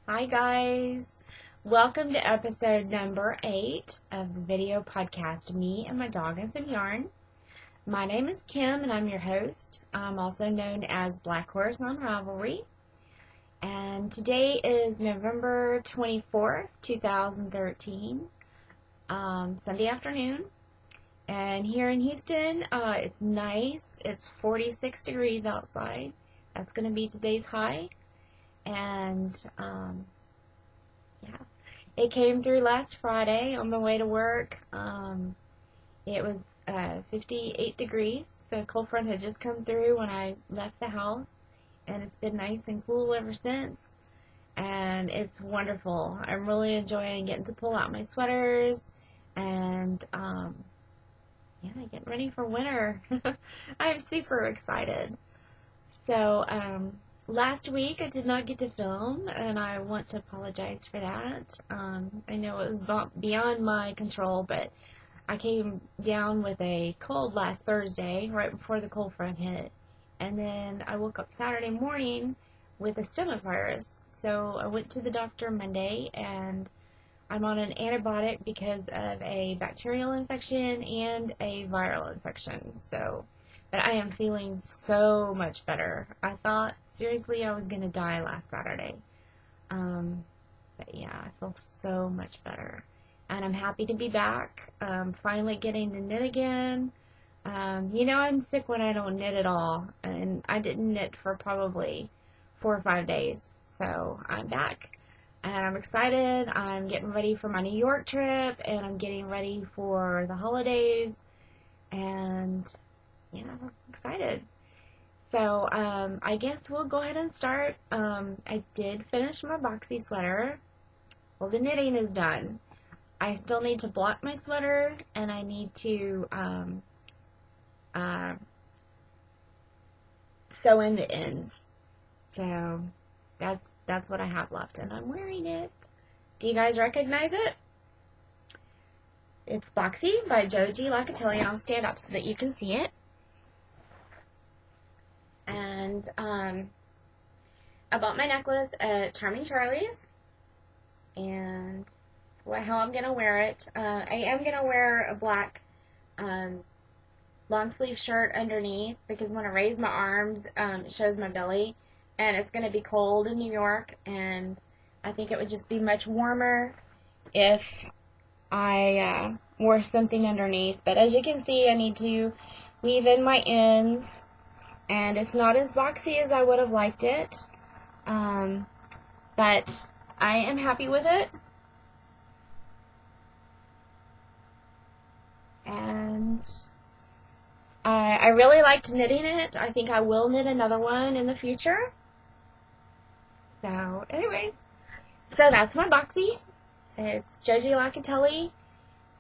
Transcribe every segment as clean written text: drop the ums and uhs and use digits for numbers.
Hi guys, welcome to episode number 8 of the video podcast Me and My Dog and Some Yarn. My name is Kim and I'm your host. I'm also known as Black Horse on Ravelry. And today is November 24th, 2013, Sunday afternoon. And here in Houston, it's nice. It's 46 degrees outside. That's going to be today's high. And yeah, it came through last Friday on my way to work. It was 58 degrees. The cold front had just come through when I left the house, and it's been nice and cool ever since. And it's wonderful. I'm really enjoying getting to pull out my sweaters and yeah, getting ready for winter. I'm super excited. So, last week I did not get to film, and I want to apologize for that. I know it was beyond my control, but I came down with a cold last Thursday, right before the cold front hit, and then I woke up Saturday morning with a stomach virus. So I went to the doctor Monday, and I'm on an antibiotic because of a bacterial infection and a viral infection. But I am feeling so much better. I thought seriously I was gonna die last Saturday. But yeah, I feel so much better. And I'm happy to be back. Finally getting to knit again. I'm sick when I don't knit at all. And I didn't knit for probably 4 or 5 days. So I'm back. And I'm excited. I'm getting ready for my New York trip. And I'm getting ready for the holidays. And yeah, I'm excited. So, I guess we'll go ahead and start. I did finish my boxy sweater. Well, the knitting is done. I still need to block my sweater, and I need to uh, sew in the ends. So, that's what I have left, and I'm wearing it. Do you guys recognize it? It's Boxy by Joji Locatelli, and I'll stand up so that you can see it. And I bought my necklace at Charming Charlie's, and it's how I'm going to wear it. I am going to wear a black long sleeve shirt underneath because when I raise my arms, it shows my belly, and it's going to be cold in New York, and I think it would just be much warmer if I wore something underneath. But as you can see, I need to weave in my ends, and it's not as boxy as I would have liked it, but I am happy with it. And I really liked knitting it. I think I will knit another one in the future. So, anyways, so that's my boxy. It's Joji Locatelli,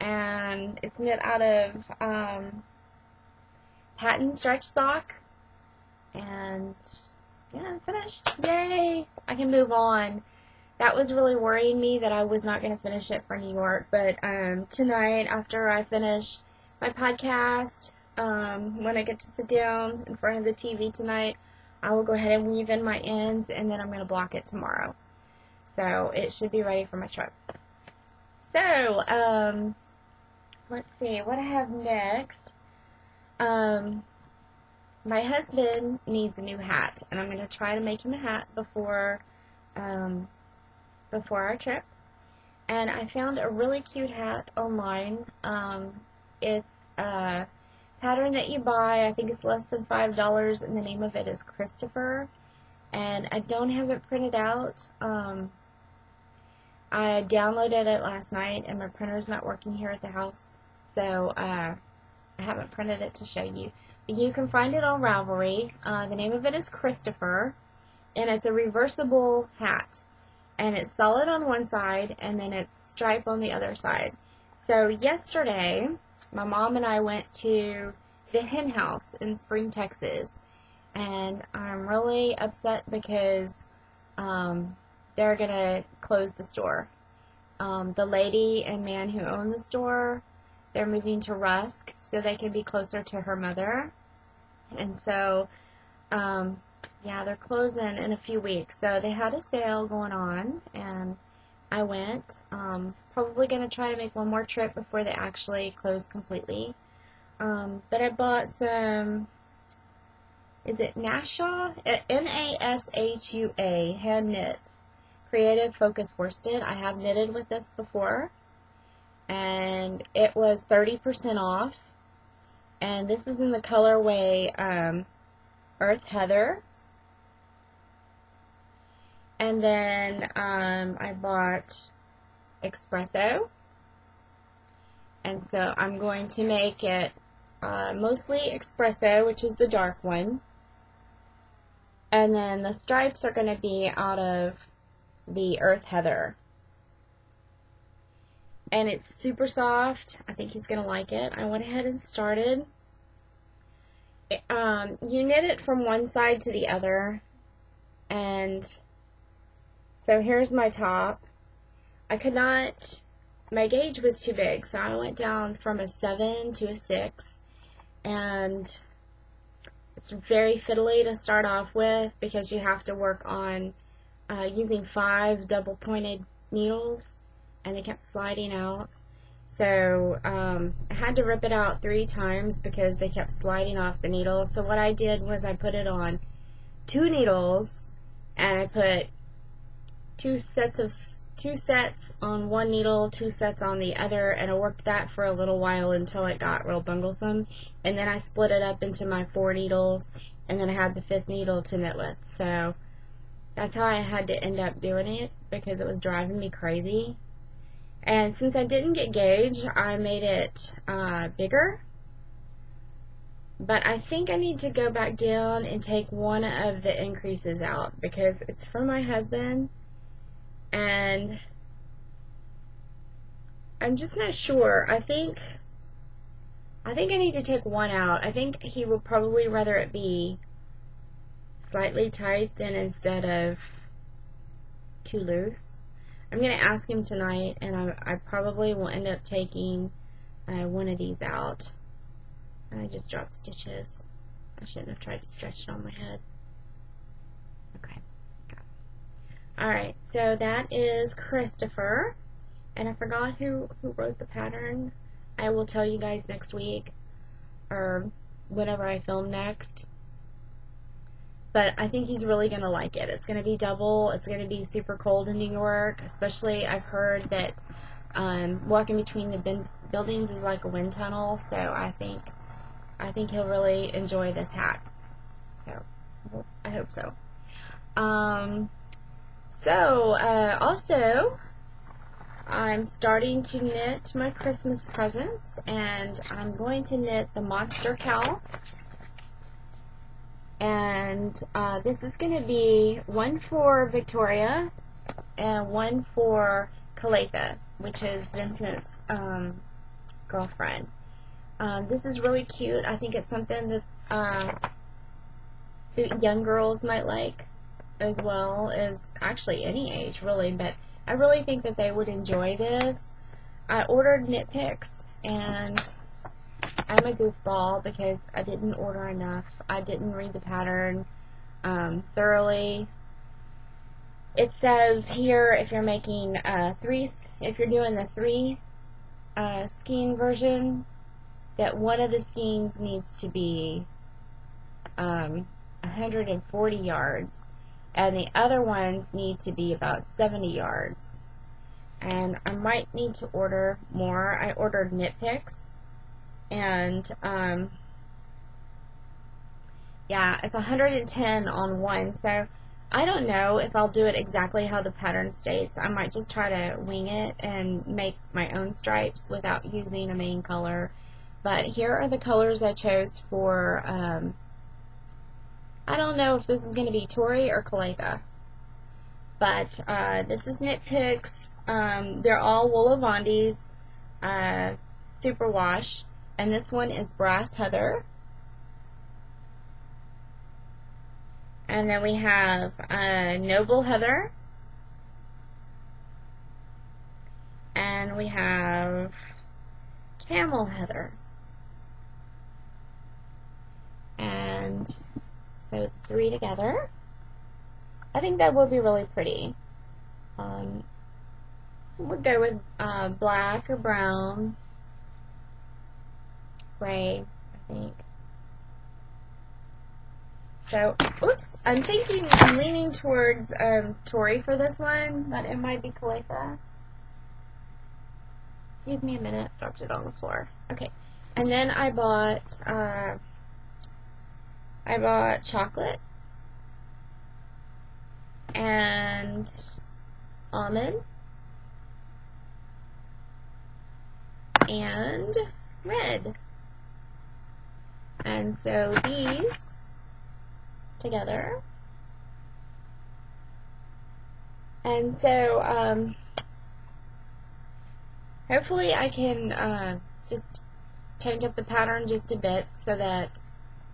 and it's knit out of patent stretch sock. And yeah, I'm finished. Yay! I can move on. That was really worrying me that I was not going to finish it for New York, but tonight after I finish my podcast, when I get to sit down in front of the TV tonight, I will go ahead and weave in my ends, and then I'm going to block it tomorrow. So it should be ready for my trip. So, let's see what I have next. My husband needs a new hat, and I'm going to try to make him a hat before our trip. And I found a really cute hat online. It's a pattern that you buy. I think it's less than $5, and the name of it is Christopher. And I don't have it printed out. I downloaded it last night, and my printer's not working here at the house, so I haven't printed it to show you. But you can find it on Ravelry. The name of it is Christopher, and it's a reversible hat. And it's solid on one side, and then it's stripe on the other side. So yesterday, my mom and I went to the Hen House in Spring, Texas, and I'm really upset because they're going to close the store. The lady and man who own the store, they're moving to Rusk so they can be closer to her mother. And so Yeah, they're closing in a few weeks. So they had a sale going on, and I went. Probably going to try to make one more trip before they actually close completely. But I bought some, is it Nashua? Nashua hand knits. Creative Focus Worsted. I have knitted with this before, and it was 30% off. And this is in the colorway Earth Heather. And then I bought Espresso. And so I'm going to make it mostly Espresso, which is the dark one. And then the stripes are going to be out of the Earth Heather. And it's super soft. I think he's going to like it. I went ahead and started. You knit it from one side to the other. And so here's my top. I could not, my gauge was too big, so I went down from a 7 to a 6. And it's very fiddly to start off with because you have to work on using 5 double pointed needles, and they kept sliding out. So I had to rip it out 3 times because they kept sliding off the needle. So what I did was I put it on 2 needles, and I put 2 sets on one needle, 2 sets on the other, and I worked that for a little while until it got real bunglesome. And then I split it up into my 4 needles, and then I had the 5th needle to knit with. So that's how I had to end up doing it because it was driving me crazy. And since I didn't get gauge, I made it bigger. But I think I need to go back down and take one of the increases out because it's for my husband. And I'm just not sure. I think I need to take one out. I think he would probably rather it be slightly tight than instead of too loose. I'm going to ask him tonight, and I probably will end up taking one of these out. I just dropped stitches. I shouldn't have tried to stretch it on my head. Okay. Alright, so that is Christopher. And I forgot who wrote the pattern. I will tell you guys next week, or whenever I film next. But I think he's really going to like it. It's going to be double. It's going to be super cold in New York. Especially, I've heard that walking between the buildings is like a wind tunnel. So I think he'll really enjoy this hat. So I hope so. Also, I'm starting to knit my Christmas presents, and I'm going to knit the Monster Cow. And this is going to be one for Victoria and one for Calatha, which is Vincent's girlfriend. This is really cute. I think it's something that young girls might like, as well as actually any age, really. But I really think that they would enjoy this. I ordered knit picks, and I'm a goofball because I didn't order enough. I didn't read the pattern thoroughly. It says here if you're making if you're doing the 3 skein version, that one of the skeins needs to be 140 yards, and the other ones need to be about 70 yards. And I might need to order more. I ordered knit picks. And yeah, it's 110 on one, so I don't know if I'll do it exactly how the pattern states. I might just try to wing it and make my own stripes without using a main color. But here are the colors I chose for, I don't know if this is going to be Tori or Calatha. But this is Knit Picks. They're all Wool of Vondi's Superwash. And this one is Brass Heather. And then we have Noble Heather. And we have Camel Heather. And So 3 together. I think that would be really pretty. We'll go with black or brown, gray, I think. So, oops, I'm leaning towards Tori for this one, but it might be Calitha. Excuse me a minute, dropped it on the floor. Okay, and then I bought chocolate and almond and red. And so these together. And so hopefully I can just change up the pattern just a bit so that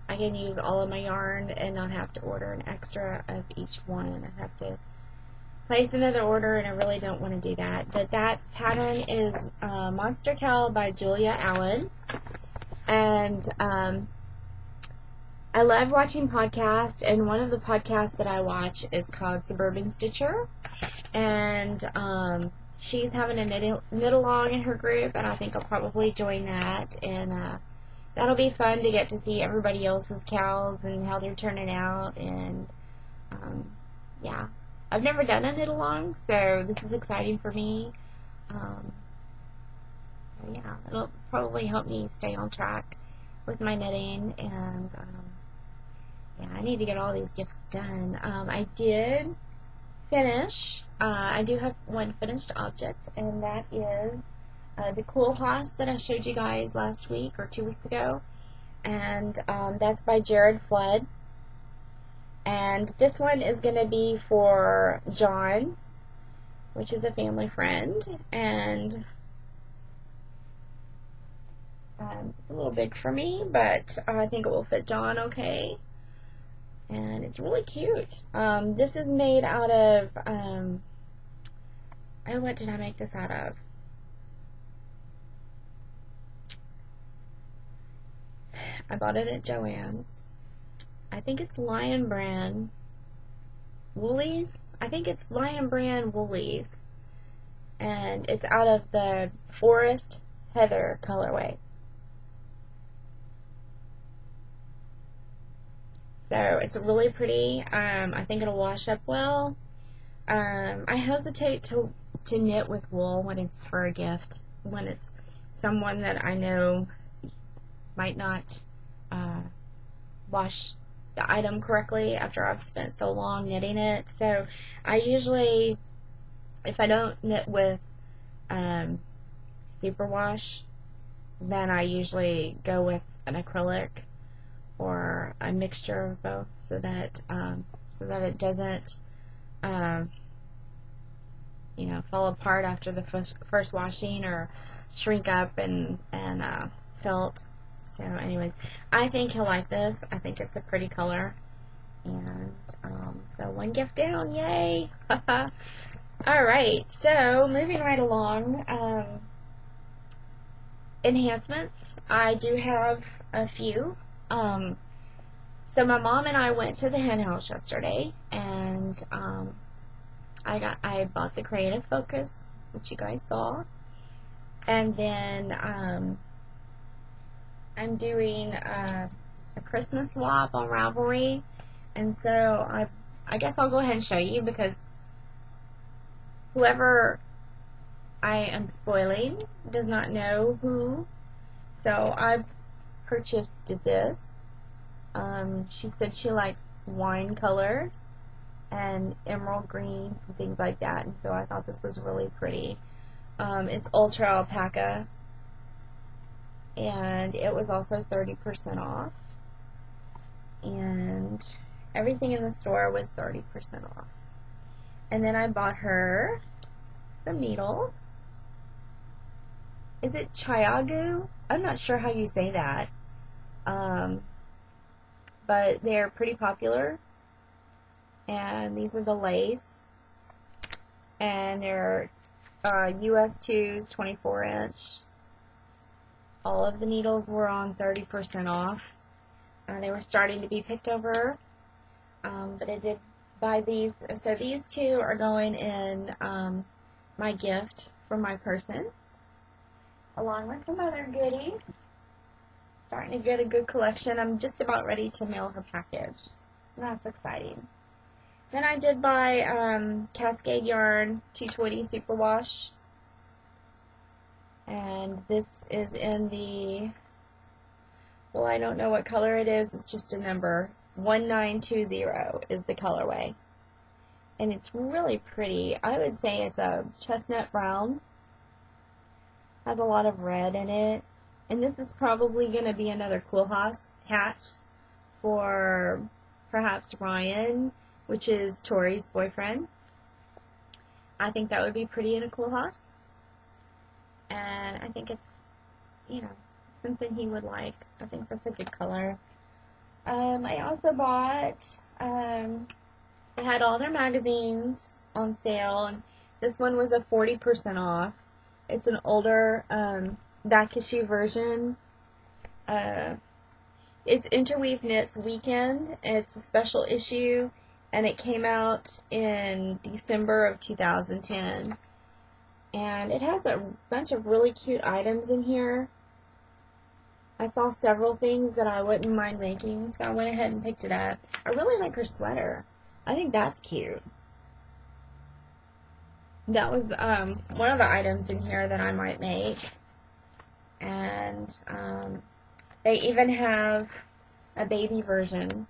I can use all of my yarn and not have to order an extra of each one. I have to place another order, and I really don't want to do that. But that pattern is Monster Cow by Julia Allen. And I love watching podcasts, and one of the podcasts that I watch is called Suburban Stitcher. And she's having a knit-along in her group, and I think I'll probably join that. And that'll be fun to get to see everybody else's cows and how they're turning out. And yeah, I've never done a knit-along, so this is exciting for me. So yeah, it'll probably help me stay on track with my knitting. And yeah, I need to get all these gifts done. I did finish. I do have one finished object, and that is the Cool House that I showed you guys last week or 2 weeks ago. And that's by Jared Flood. And this one is going to be for John, which is a family friend. And it's a little big for me, but I think it will fit John okay. And it's really cute. This is made out of, what did I make this out of? I bought it at Joann's. I think it's Lion Brand Woolies. I think it's Lion Brand Woolies. And it's out of the Forest Heather colorway. So it's really pretty. I think it'll wash up well. I hesitate to knit with wool when it's for a gift, when it's someone that I know might not wash the item correctly after I've spent so long knitting it. So I usually, if I don't knit with superwash, then I usually go with an acrylic or a mixture of both, so that it doesn't you know, fall apart after the first washing or shrink up and felt. So anyways, I think he'll like this. I think it's a pretty color. And so one gift down, yay! Alright, so moving right along, enhancements. I do have a few. So my mom and I went to the hen house yesterday, and I bought the Creative Focus, which you guys saw, and then I'm doing a Christmas swap on Ravelry, and so I guess I'll go ahead and show you, because whoever I am spoiling does not know who. So I purchased this. She said she likes wine colors and emerald greens and things like that, and so I thought this was really pretty. It's ultra alpaca, and it was also 30% off, and everything in the store was 30% off. And then I bought her some needles. Is it Chiagu? I'm not sure how you say that, but they're pretty popular. And these are the lace, and they're US 2s, 24-inch. All of the needles were on 30% off. They were starting to be picked over But I did buy these. So these two are going in my gift for my person, along with some other goodies. Starting to get a good collection. I'm just about ready to mail her package. And that's exciting. Then I did buy Cascade Yarn 220 Superwash. And this is in the, well, I don't know what color it is. It's just a number. 1920 is the colorway. And it's really pretty. I would say it's a chestnut brown. Has a lot of red in it. And this is probably going to be another Cool House hat for perhaps Ryan, which is Tori's boyfriend. I think that would be pretty in a Cool House. And I think it's, you know, something he would like. I think that's a good color. I also bought, they had all their magazines on sale, and this one was a 40% off. It's an older back issue version. It's Interweave Knits Weekend. It's a special issue, and it came out in December of 2010. And it has a bunch of really cute items in here. I saw several things that I wouldn't mind making, so I went ahead and picked it up. I really like her sweater. I think that's cute. That was one of the items in here that I might make. And they even have a baby version.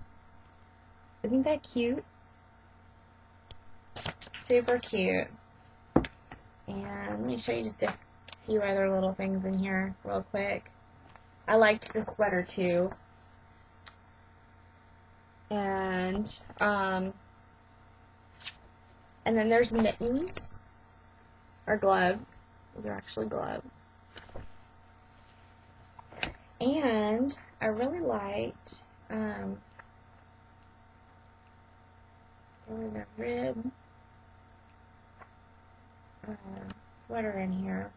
Isn't that cute? Super cute. And let me show you just a few other little things in here real quick. I liked the sweater too. And then there's mittens. Or gloves. These are actually gloves. And I really liked, there was a rib sweater in here.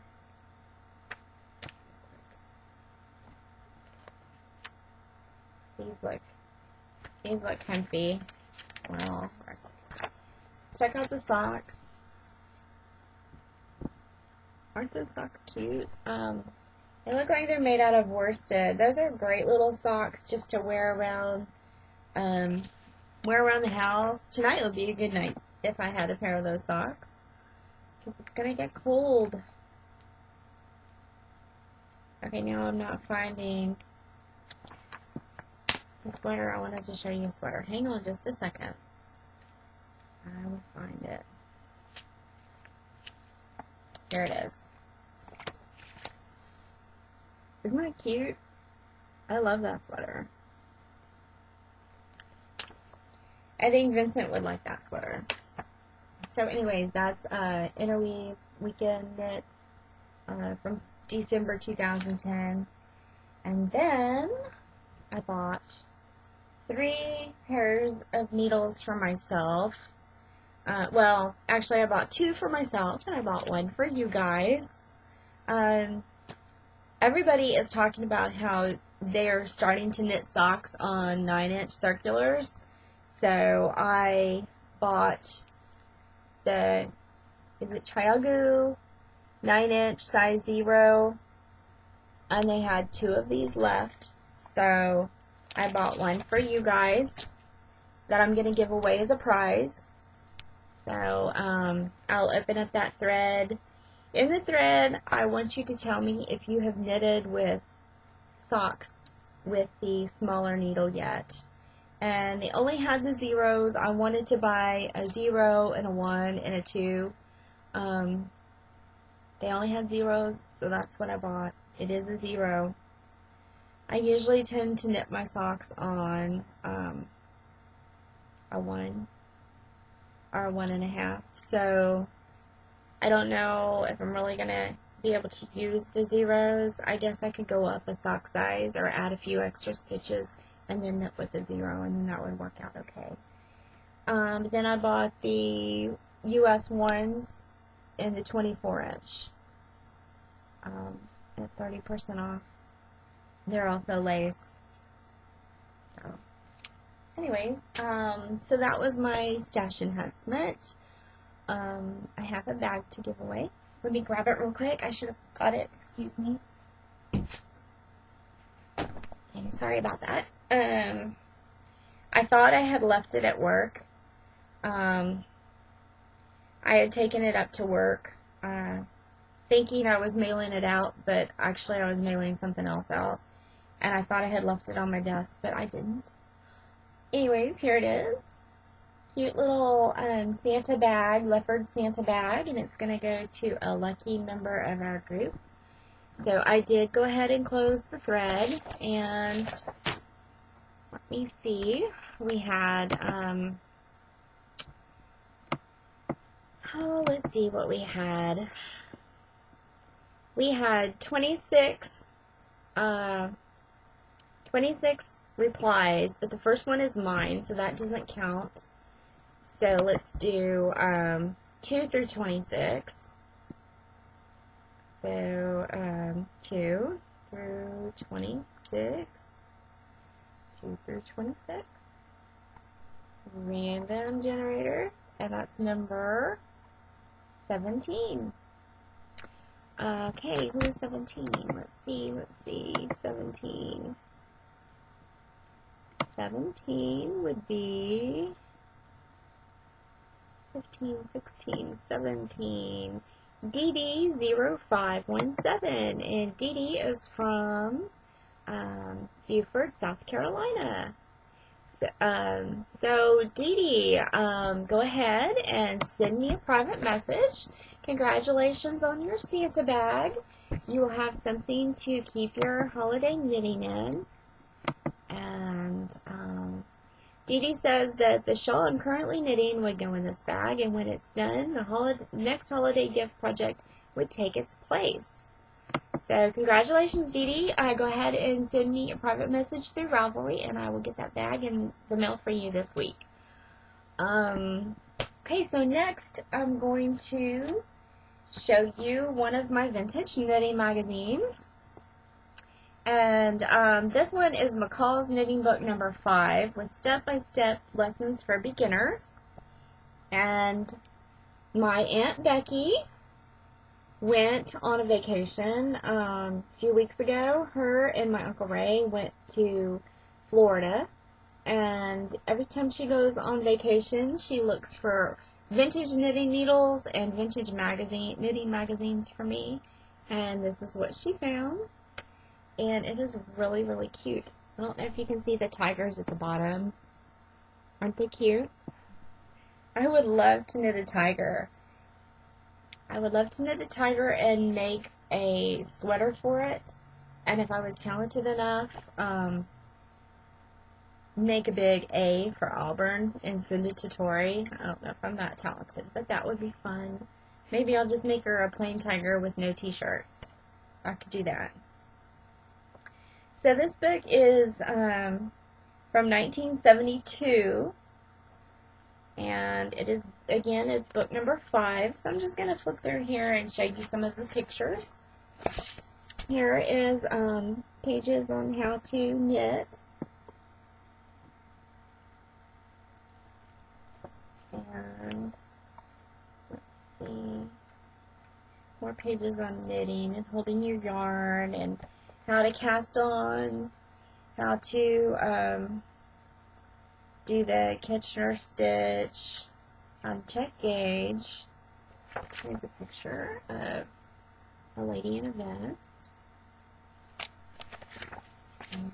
These look comfy. Well, check out the socks. Aren't those socks cute? They look like they're made out of worsted. Those are great little socks just to wear around the house. Tonight would be a good night if I had a pair of those socks, because it's gonna get cold. Okay, now I'm not finding the sweater. I wanted to show you a sweater. Hang on just a second. I will find it. Here it is. Isn't that cute? I love that sweater. I think Vincent would like that sweater. So anyways, that's Interweave Weekend Knits from December 2010. And then I bought 3 pairs of needles for myself. Well, actually I bought 2 for myself, and I bought 1 for you guys. Everybody is talking about how they're starting to knit socks on 9-inch circulars. So I bought the, is it Chiagu 9-inch size 0, and they had 2 of these left. So I bought 1 for you guys that I'm going to give away as a prize. So I'll open up that thread. In the thread, I want you to tell me if you have knitted with socks with the smaller needle yet. And they only had the 0s. I wanted to buy a 0 and a 1 and a 2. They only had 0s, so that's what I bought. It is a 0. I usually tend to knit my socks on a 1 or a 1.5. So I don't know if I'm really going to be able to use the 0s. I guess I could go up a sock size or add a few extra stitches and then knit with the 0, and then that would work out okay. Then I bought the US ones in the 24-inch at 30% off. They're also lace. So anyways, so that was my stash enhancement. I have a bag to give away. Let me grab it real quick. I should have got it. Excuse me. Okay, sorry about that. I thought I had left it at work. I had taken it up to work, thinking I was mailing it out, but actually I was mailing something else out. And I thought I had left it on my desk, but I didn't. Anyways, here it is. Cute little Santa bag, leopard Santa bag, and it's going to go to a lucky member of our group. So I did go ahead and close the thread, and let me see. We had, let's see what we had. We had 26 replies, but the first one is mine, so that doesn't count. So let's do 2 through 26. So 2 through 26. 2 through 26. Random generator, and that's number 17. Okay, who's 17? Let's see, 17. 17 would be 15, 16, 17. DD0517, and DD is from Beaufort, South Carolina. So Dee, go ahead and send me a private message. Congratulations on your Santa bag. You will have something to keep your holiday knitting in. And Dee says that the shawl I'm currently knitting would go in this bag, and when it's done, the next holiday gift project would take its place. So congratulations, Dee. Go ahead and send me a private message through Ravelry, and I will get that bag in the mail for you this week. Okay, so next I'm going to show you one of my vintage knitting magazines. And this one is McCall's Knitting Book number 5 with step-by-step lessons for beginners. And my Aunt Becky went on a vacation a few weeks ago. Her and my Uncle Ray went to Florida, and every time she goes on vacation, she looks for vintage knitting needles and vintage knitting magazines for me, and this is what she found, and it is really, really cute. I don't know if you can see the tigers at the bottom. Aren't they cute? I would love to knit a tiger. I would love to knit a tiger and make a sweater for it, and if I was talented enough, make a big A for Auburn and send it to Tori. I don't know if I'm that talented, but that would be fun. Maybe I'll just make her a plain tiger with no t-shirt. I could do that. So this book is from 1972. And it is, again, it's book number 5. So I'm just going to flip through here and show you some of the pictures. Here is pages on how to knit. And let's see, more pages on knitting and holding your yarn and how to cast on, how to do the Kitchener stitch, check gauge. Here's a picture of a lady in a vest. And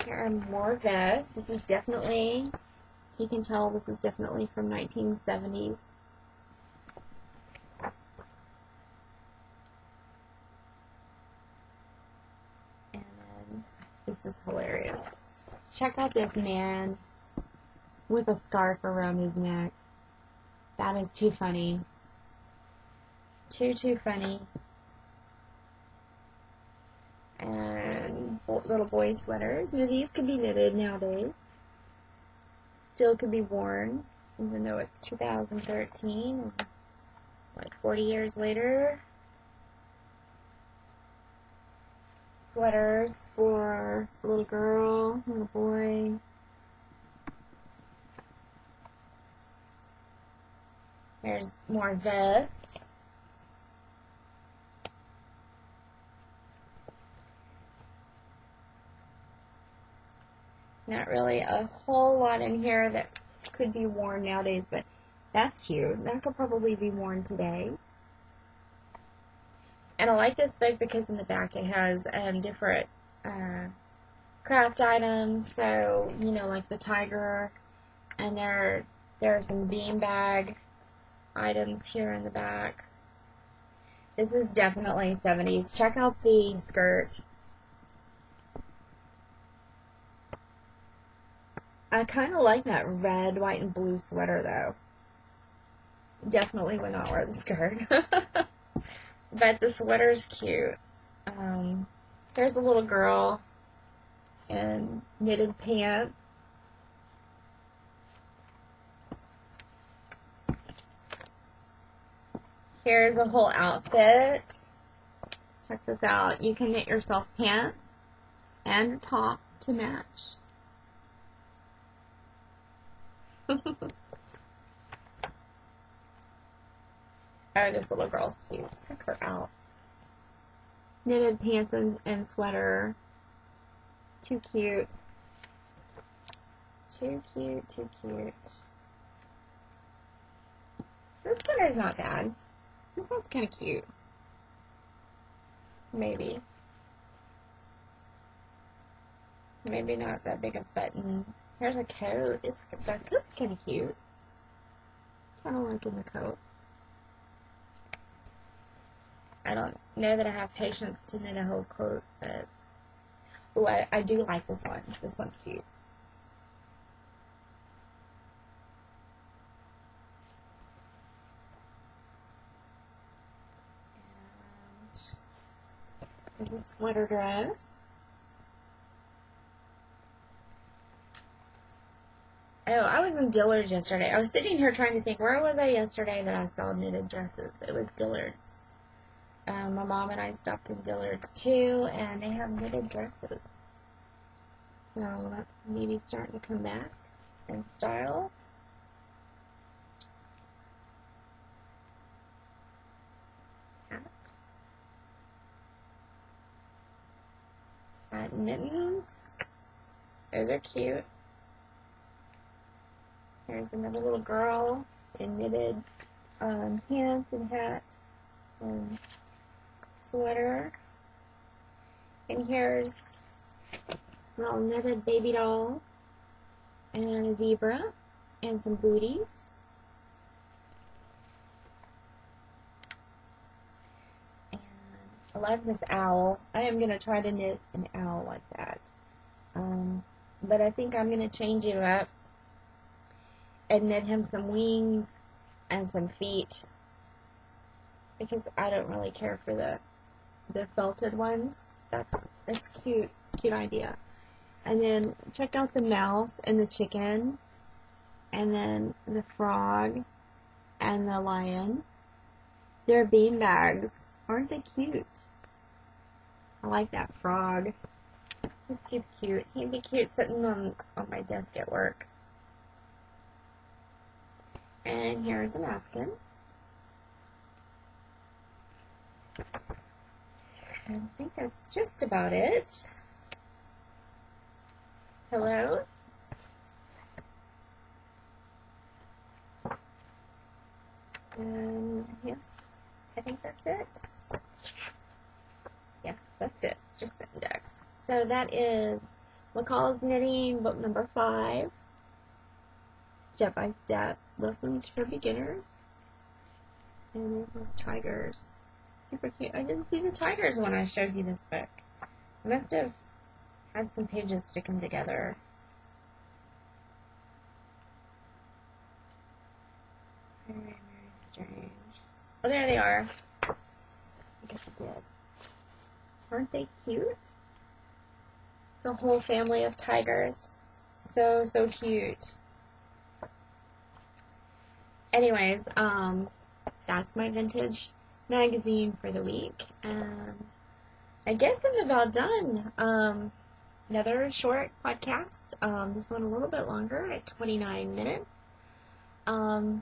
here are more vests. This is definitely, you can tell this is definitely from 1970s. And then, this is hilarious. Check out this man with a scarf around his neck. That is too funny. Too funny. And little boy sweaters. Now these can be knitted nowadays. Still could be worn, even though it's 2013, like 40 years later. sweaters for a little girl, little boy. There's more vest. Not really a whole lot in here that could be worn nowadays, but that's cute. That could probably be worn today. And I like this book because in the back it has different craft items. So, you know, like the tiger, and there are some beanbag items here in the back. This is definitely 70s. Check out the skirt. I kind of like that red, white, and blue sweater, though. Definitely would not wear the skirt. But the sweater's cute. There's a little girl in knitted pants. Here's a whole outfit. Check this out. You can knit yourself pants and a top to match. Oh, this little girl's cute. Check her out. Knitted pants and sweater. Too cute. Too cute, too cute. This sweater's not bad. This one's kind of cute. Maybe. Maybe not that big of buttons. Here's a coat. That's kind of cute. Kind of liking the coat. I don't know that I have patience to knit a whole coat, but oh, I do like this one. This one's cute. And there's a sweater dress. Oh, I was in Dillard's yesterday. I was sitting here trying to think, where was I yesterday that I saw knitted dresses? It was Dillard's. My mom and I stopped in Dillard's too, and they have knitted dresses. So that's maybe starting to come back in style. Mittens. Those are cute. There's another little girl in knitted pants and hat and sweater. And here's little knitted baby dolls and a zebra and some booties. And I love this owl. I am going to try to knit an owl like that. But I think I'm going to change him up and knit him some wings and some feet, because I don't really care for the felted ones. That's cute idea. And then check out the mouse and the chicken, and then the frog and the lion. They're bean bags. Aren't they cute? I like that frog. He's too cute. He'd be cute sitting on my desk at work. And here's a napkin. I think that's just about it. Pillows. And yes, I think that's it. Yes, that's it. Just the index. So that is McCall's Knitting, book number 5. Step-by-step lessons for beginners. And there's those tigers. Super cute. I didn't see the tigers when I showed you this book. I must have had some pages sticking together. Very, very strange. Oh, there they are. I guess I did. Aren't they cute? The whole family of tigers. So, so cute. Anyways, that's my vintage magazine for the week, and I guess I'm about done. Another short podcast. This one a little bit longer at 29 minutes.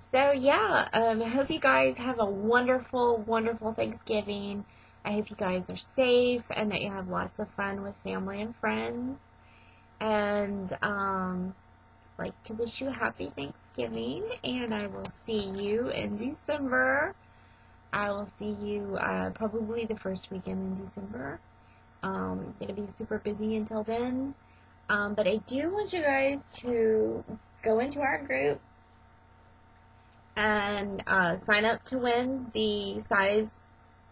So yeah, I hope you guys have a wonderful, wonderful Thanksgiving. I hope you guys are safe and that you have lots of fun with family and friends. And like to wish you a happy Thanksgiving, and I will see you in December. I will see you probably the first weekend in December. Gonna be super busy until then. But I do want you guys to go into our group and sign up to win the size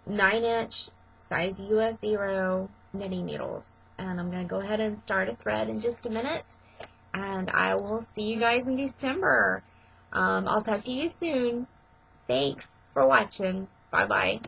9-inch, size US 0 knitting needles. And I'm going to go ahead and start a thread in just a minute. And I will see you guys in December. I'll talk to you soon. Thanks for watching. Bye-bye.